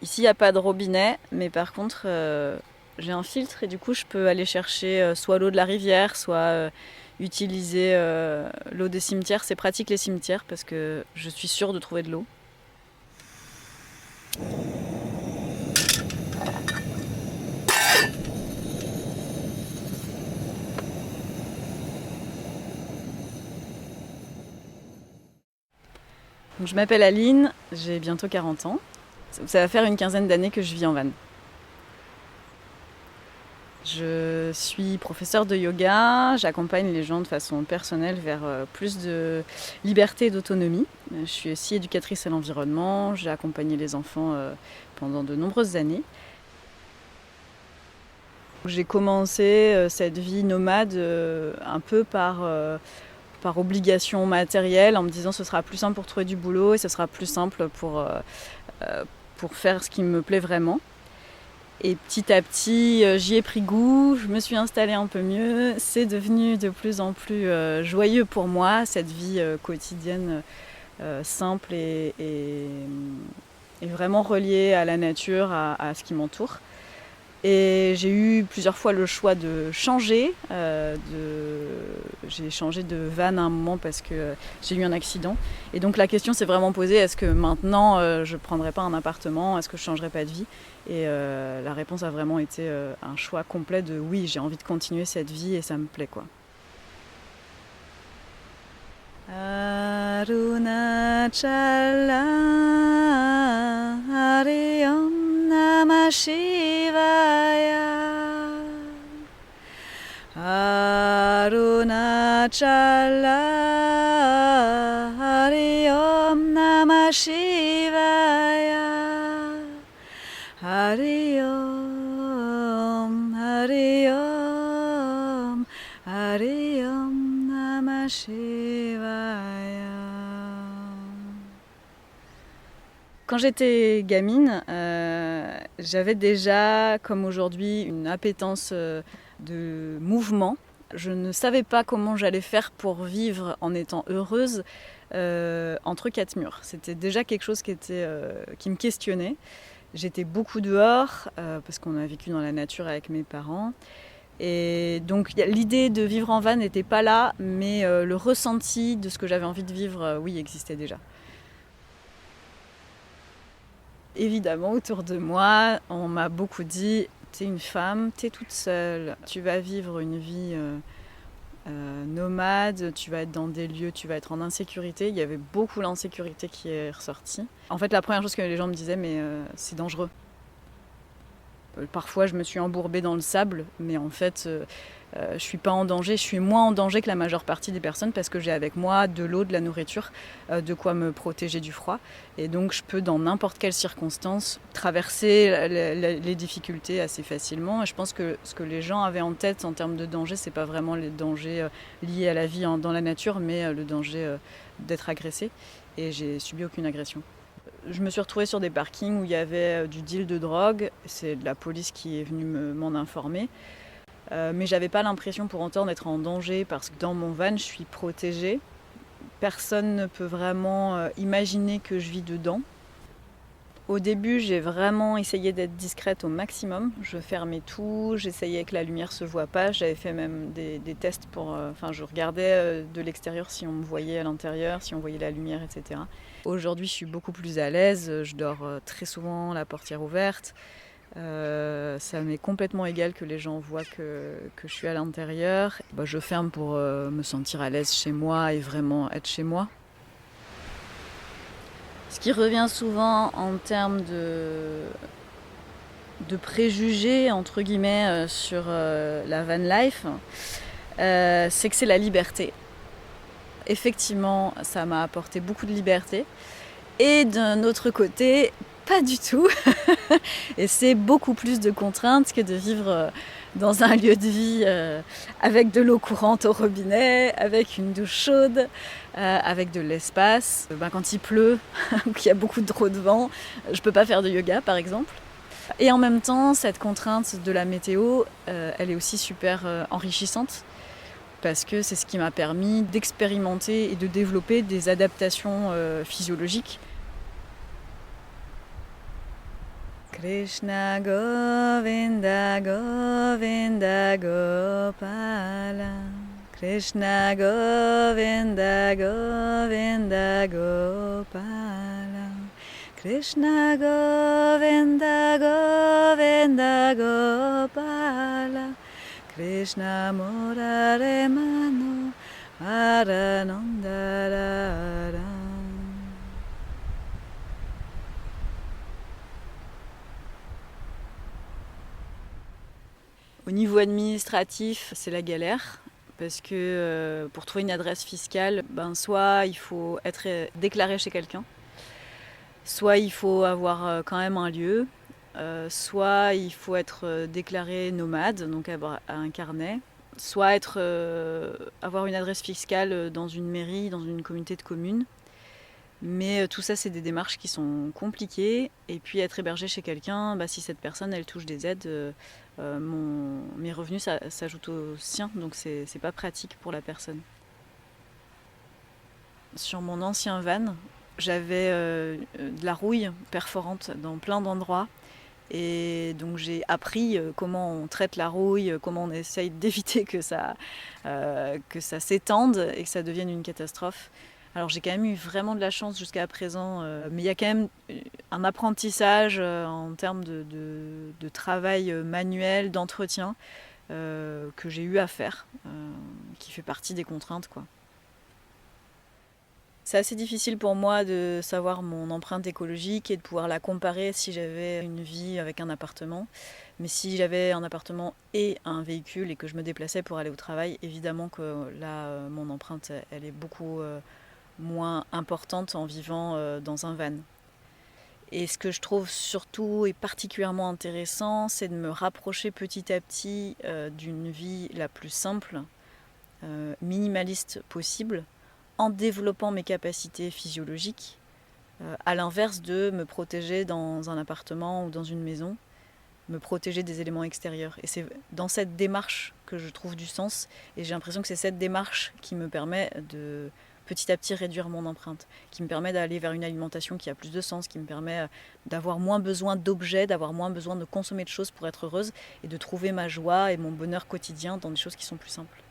Ici, il n'y a pas de robinet, mais par contre, j'ai un filtre et du coup, je peux aller chercher soit l'eau de la rivière, soit utiliser l'eau des cimetières. C'est pratique les cimetières parce que je suis sûre de trouver de l'eau. Donc, je m'appelle Aline, j'ai bientôt 40 ans. Ça va faire une quinzaine d'années que je vis en van. Je suis professeure de yoga, j'accompagne les gens de façon personnelle vers plus de liberté et d'autonomie. Je suis aussi éducatrice à l'environnement, j'ai accompagné les enfants pendant de nombreuses années. J'ai commencé cette vie nomade un peu par obligation matérielle, en me disant ce sera plus simple pour trouver du boulot et ce sera plus simple pour faire ce qui me plaît vraiment. Et petit à petit, j'y ai pris goût, je me suis installée un peu mieux. C'est devenu de plus en plus joyeux pour moi, cette vie quotidienne simple et vraiment reliée à la nature, à ce qui m'entoure. Et j'ai eu plusieurs fois le choix de changer. J'ai changé de van à un moment parce que j'ai eu un accident. Et donc la question s'est vraiment posée, est-ce que maintenant je ne prendrais pas un appartement? Est-ce que je ne changerais pas de vie? Et la réponse a vraiment été un choix complet de oui, j'ai envie de continuer cette vie et ça me plaît quoi. Arunachala Hare Om Namah Shivaya Arunachala Hare Om Namah Shivaya Hare Om Hare Om Hare Om Namah Shivaya. Quand j'étais gamine, j'avais déjà, comme aujourd'hui, une appétence de mouvement. Je ne savais pas comment j'allais faire pour vivre en étant heureuse entre quatre murs. C'était déjà quelque chose qui me questionnait. J'étais beaucoup dehors parce qu'on a vécu dans la nature avec mes parents. Et donc l'idée de vivre en van n'était pas là, mais le ressenti de ce que j'avais envie de vivre, oui, existait déjà. Évidemment, autour de moi, on m'a beaucoup dit « t'es une femme, t'es toute seule, tu vas vivre une vie nomade, tu vas être dans des lieux, tu vas être en insécurité ». Il y avait beaucoup l'insécurité qui est ressortie. En fait, la première chose que les gens me disaient, mais c'est dangereux. Parfois, je me suis embourbée dans le sable, mais en fait, je ne suis pas en danger. Je suis moins en danger que la majeure partie des personnes parce que j'ai avec moi de l'eau, de la nourriture, de quoi me protéger du froid. Et donc, je peux, dans n'importe quelle circonstance, traverser les difficultés assez facilement. Et je pense que ce que les gens avaient en tête en termes de danger, ce n'est pas vraiment les dangers liés à la vie dans la nature, mais le danger d'être agressé. Et j'ai subi aucune agression. Je me suis retrouvée sur des parkings où il y avait du deal de drogue. C'est la police qui est venue m'en informer. Mais j'avais pas l'impression pour autant d'être en danger parce que dans mon van, je suis protégée. Personne ne peut vraiment imaginer que je vis dedans. Au début, j'ai vraiment essayé d'être discrète au maximum. Je fermais tout, j'essayais que la lumière se voie pas. J'avais fait même des tests je regardais de l'extérieur si on me voyait à l'intérieur, si on voyait la lumière, etc. Aujourd'hui, je suis beaucoup plus à l'aise. Je dors très souvent la portière ouverte. Ça m'est complètement égal que les gens voient que je suis à l'intérieur. Je ferme pour me sentir à l'aise chez moi et vraiment être chez moi. Ce qui revient souvent en termes de préjugés, entre guillemets, sur la van life, c'est que c'est la liberté. Effectivement, ça m'a apporté beaucoup de liberté. Et d'un autre côté, pas du tout. Et c'est beaucoup plus de contraintes que de vivre dans un lieu de vie avec de l'eau courante au robinet, avec une douche chaude, avec de l'espace. Quand il pleut ou qu'il y a beaucoup trop de vent, je peux pas faire de yoga par exemple. Et en même temps, cette contrainte de la météo, elle est aussi super enrichissante parce que c'est ce qui m'a permis d'expérimenter et de développer des adaptations physiologiques. Krishna Govinda Govinda Gopala. Krishna Govinda Govinda Gopala. Krishna Govinda Govinda Gopala. Krishna Murare Mano Aranandara. Au niveau administratif, c'est la galère. Parce que pour trouver une adresse fiscale, soit il faut être déclaré chez quelqu'un, soit il faut avoir quand même un lieu, soit il faut être déclaré nomade, donc avoir un carnet, soit avoir une adresse fiscale dans une mairie, dans une communauté de communes. Mais tout ça, c'est des démarches qui sont compliquées. Et puis être hébergé chez quelqu'un, si cette personne, elle touche des aides, mes revenus s'ajoutent aux siens, donc c'est pas pratique pour la personne. Sur mon ancien van, j'avais de la rouille perforante dans plein d'endroits. Et donc j'ai appris comment on traite la rouille, comment on essaye d'éviter que ça s'étende et que ça devienne une catastrophe. Alors j'ai quand même eu vraiment de la chance jusqu'à présent, mais il y a quand même un apprentissage en termes de travail manuel, d'entretien, que j'ai eu à faire, qui fait partie des contraintes, quoi. C'est assez difficile pour moi de savoir mon empreinte écologique et de pouvoir la comparer si j'avais une vie avec un appartement. Mais si j'avais un appartement et un véhicule et que je me déplaçais pour aller au travail, évidemment que là, mon empreinte, elle est beaucoup moins importante en vivant dans un van. Et ce que je trouve surtout et particulièrement intéressant, c'est de me rapprocher petit à petit d'une vie la plus simple, minimaliste possible, en développant mes capacités physiologiques, à l'inverse de me protéger dans un appartement ou dans une maison, me protéger des éléments extérieurs. Et c'est dans cette démarche que je trouve du sens, et j'ai l'impression que c'est cette démarche qui me permet de petit à petit réduire mon empreinte, qui me permet d'aller vers une alimentation qui a plus de sens, qui me permet d'avoir moins besoin d'objets, d'avoir moins besoin de consommer de choses pour être heureuse, et de trouver ma joie et mon bonheur quotidien dans des choses qui sont plus simples.